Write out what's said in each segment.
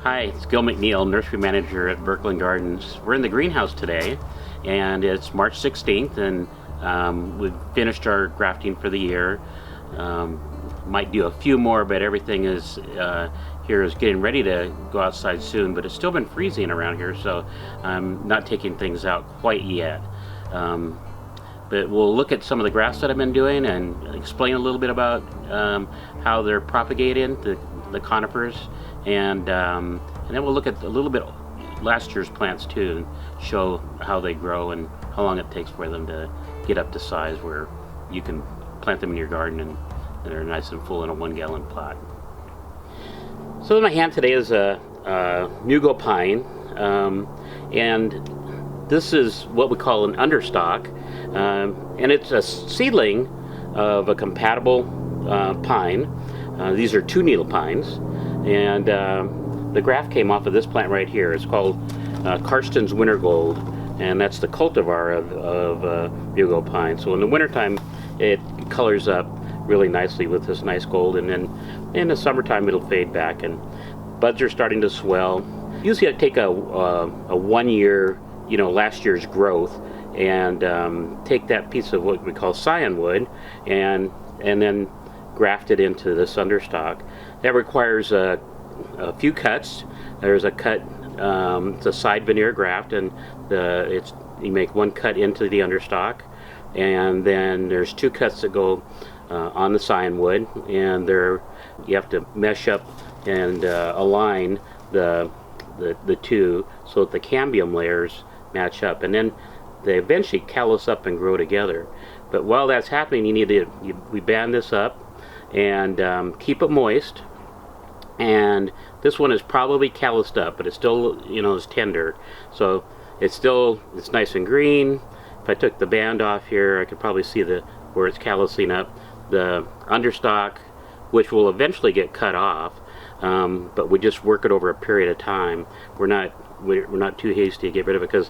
Hi, it's Gil McNeal, Nursery Manager at Burkland Gardens. We're in the greenhouse today, and it's March 16th, and we've finished our grafting for the year. Might do a few more, but everything is here is getting ready to go outside soon, but it's still been freezing around here, so I'm not taking things out quite yet. But we'll look at some of the grafts that I've been doing and explain a little bit about how they're propagated, the conifers, and then we'll look at a little bit last year's plants too, and show how they grow and how long it takes for them to get up to size where you can plant them in your garden and they're nice and full in a 1 gallon pot. So in my hand today is a Nugo pine, and this is what we call an understock, and it's a seedling of a compatible pine. These are 2 needle pines, and the graft came off of this plant right here. It's called Karsten's Winter Gold, and that's the cultivar of Nugo pine. So in the wintertime it colors up really nicely with this nice gold, and then in the summertime it'll fade back and buds are starting to swell. Usually I take a 1 year, last year's growth, and take that piece of what we call scion wood and then graft it into this understock. That requires a few cuts. There's a cut, it's a side veneer graft, and you make 1 cut into the understock, and then there's 2 cuts that go on the scion wood, and you have to mesh up and align the two so that the cambium layers match up, and then they eventually callus up and grow together. But while that's happening, we band this up and keep it moist. And this one is probably calloused up, but it's still is tender, so it's nice and green. If I took the band off here, I could probably see where it's callousing up. The understock, which will eventually get cut off, but we just work it over a period of time. We're not too hasty to get rid of it, because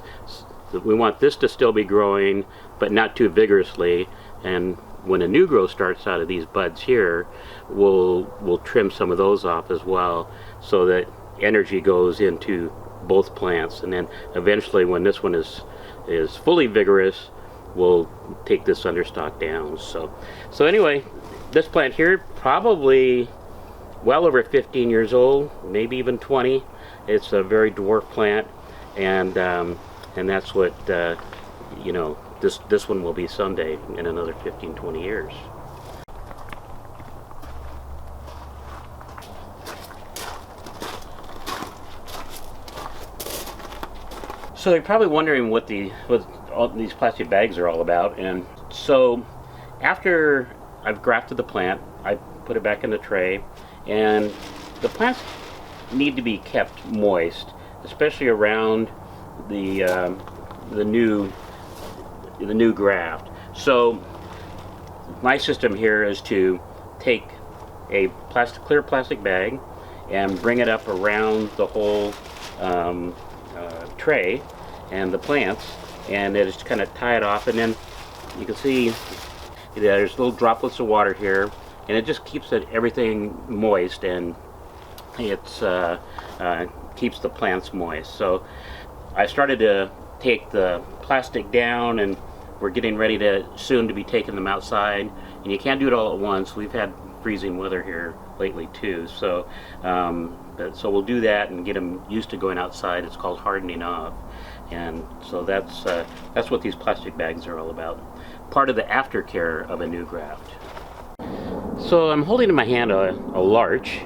we want this to still be growing, but not too vigorously. And when a new growth starts out of these buds here, we'll trim some of those off as well, so that energy goes into both plants. And then eventually, when this one is fully vigorous, we'll take this understock down. So anyway, this plant here, probably well over 15 years old, maybe even 20. It's a very dwarf plant, and that's what this one will be someday, in another 15-20 years. So you're probably wondering what all these plastic bags are all about, and so after I've grafted the plant, I put it back in the tray, and the plants need to be kept moist, especially around the new graft. So my system here is to take a clear plastic bag and bring it up around the whole tray and the plants, and then just kind of tie it off, and then you can see there's little droplets of water here, and it just keeps everything moist, and it's keeps the plants moist. So I started to take the plastic down, and we're getting ready soon to be taking them outside, and you can't do it all at once. We've had freezing weather here lately too, so so we'll do that and get them used to going outside. It's called hardening off, and so that's what these plastic bags are all about. Part of the aftercare of a new graft. So I'm holding in my hand a larch.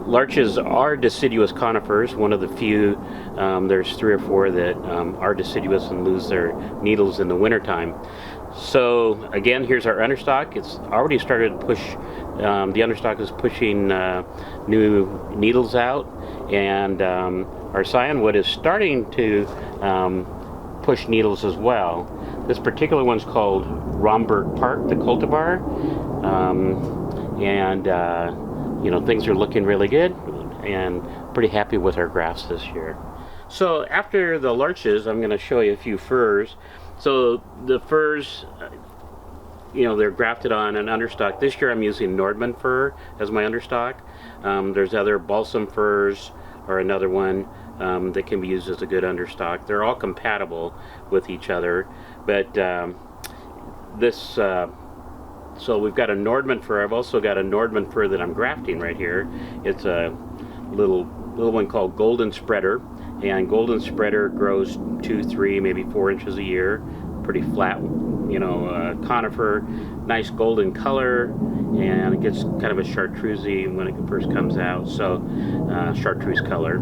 Larches are deciduous conifers, one of the few. There's 3 or 4 that are deciduous and lose their needles in the wintertime. So again, here's our understock. It's already started to push, the understock is pushing new needles out, and our scion wood is starting to push needles as well. This particular one's called Romberg Park, the cultivar, and things are looking really good, and pretty happy with our grafts this year. So after the larches, I'm going to show you a few firs. So the firs, they're grafted on an understock. This year I'm using Nordman fir as my understock. There's other balsam firs, or another one that can be used as a good understock. They're all compatible with each other, but so we've got a Nordman fir. I've also got a Nordman fir that I'm grafting right here. It's a little one called Golden Spreader, and Golden Spreader grows 2, 3, maybe 4 inches a year. Pretty flat, conifer, nice golden color, and it gets kind of a chartreuse when it first comes out. So chartreuse color.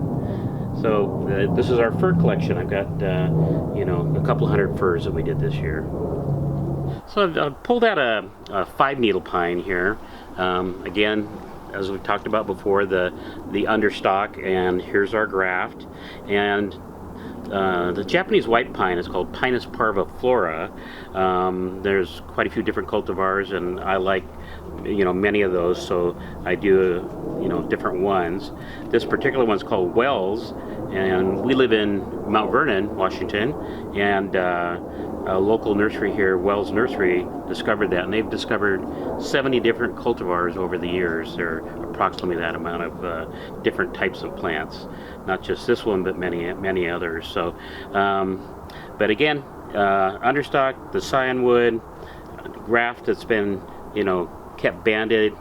So this is our fir collection. I've got a couple hundred firs that we did this year. So I've pulled out a 5-needle pine here. Again, as we've talked about before, the understock, and here's our graft. And the Japanese white pine is called Pinus parviflora. There's quite a few different cultivars, and I like many of those, so I do different ones. This particular one's called Wells, and we live in Mount Vernon, Washington, and a local nursery here, Wells Nursery, discovered that, and they've discovered 70 different cultivars over the years. There are approximately that amount of different types of plants, not just this one, but many others. So, but again, understock, the cyanwood graft that's been kept banded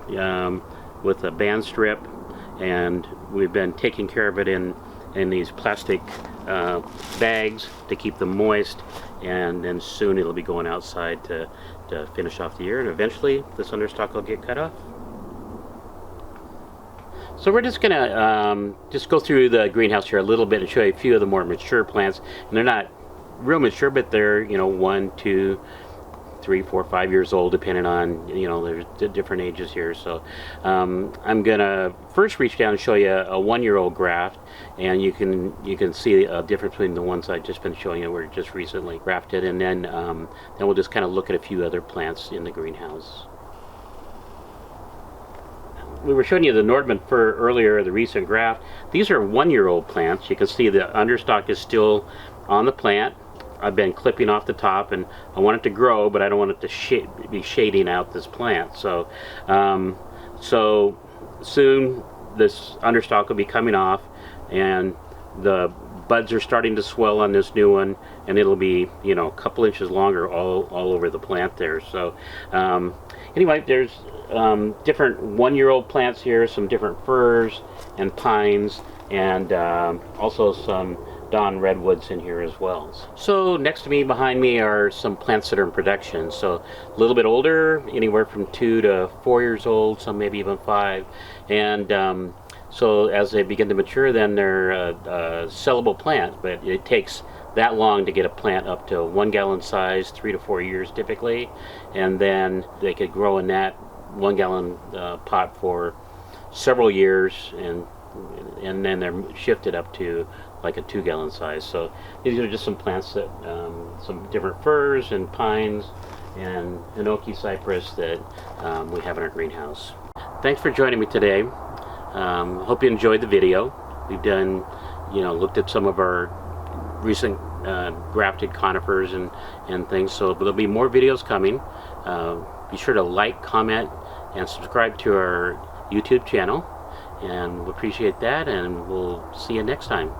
with a band strip, and we've been taking care of it in these plastic bags to keep them moist, and then soon it'll be going outside to finish off the year, and eventually this understock will get cut off. So we're just gonna just go through the greenhouse here a little bit and show you a few of the more mature plants, and they're not real mature, but they're 1, 2, 3, 4, 5 years old, depending on there's different ages here. So I'm gonna first reach down and show you a 1-year-old graft, and you can see a difference between the ones I've just been showing you, were just recently grafted, and then we'll just kind of look at a few other plants in the greenhouse. We were showing you the Nordman fir earlier, the recent graft. These are 1-year-old plants. You can see the understock is still on the plant. I've been clipping off the top, and I want it to grow, but I don't want it to be shading out this plant. So, so soon this understock will be coming off, and the buds are starting to swell on this new one, and it'll be a couple inches longer all over the plant there. So anyway, there's different 1-year-old plants here, some different firs and pines, and also some Dawn redwoods in here as well. So next to me, behind me, are some plants that are in production. So a little bit older, anywhere from 2 to 4 years old, some maybe even 5. And so as they begin to mature, then they're a sellable plant, but it takes that long to get a plant up to 1 gallon size, 3 to 4 years typically, and then they could grow in that 1 gallon pot for several years, and then they're shifted up to like a 2 gallon size. So these are just some plants that some different firs and pines and enoki cypress that we have in our greenhouse. Thanks for joining me today. Hope you enjoyed the video. We've done looked at some of our recent grafted conifers and things, so there'll be more videos coming. Be sure to like, comment, and subscribe to our YouTube channel, and we appreciate that, and we'll see you next time.